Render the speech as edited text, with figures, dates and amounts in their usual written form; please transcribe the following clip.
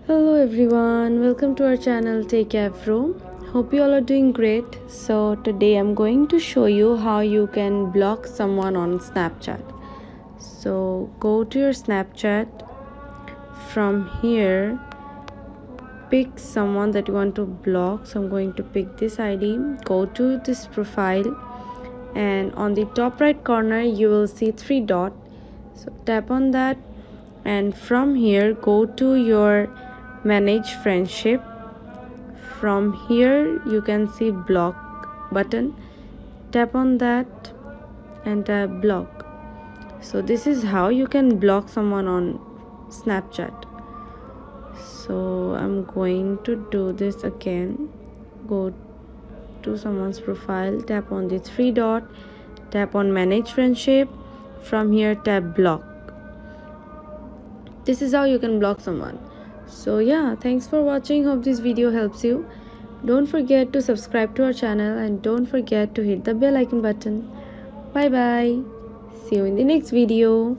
Hello everyone, welcome to our channel Techavro. Hope you all are doing great. So today I'm going to show you how you can block someone on Snapchat. So go to your Snapchat. From here pick someone that you want to block. So I'm going to pick this ID. Go to this profile and on the top right corner you will see 3 dots. So tap on that and from here go to your manage friendship. From here you can see block button. Tap on that and tap block. So this is how you can block someone on Snapchat. So I'm going to do this again. Go to someone's profile, tap on the 3 dot, tap on manage friendship. From here tap block. This is how you can block someone. So yeah, thanks for watching. Hope this video helps you. Don't forget to subscribe to our channel and don't forget to hit the bell icon button. Bye bye. See you in the next video.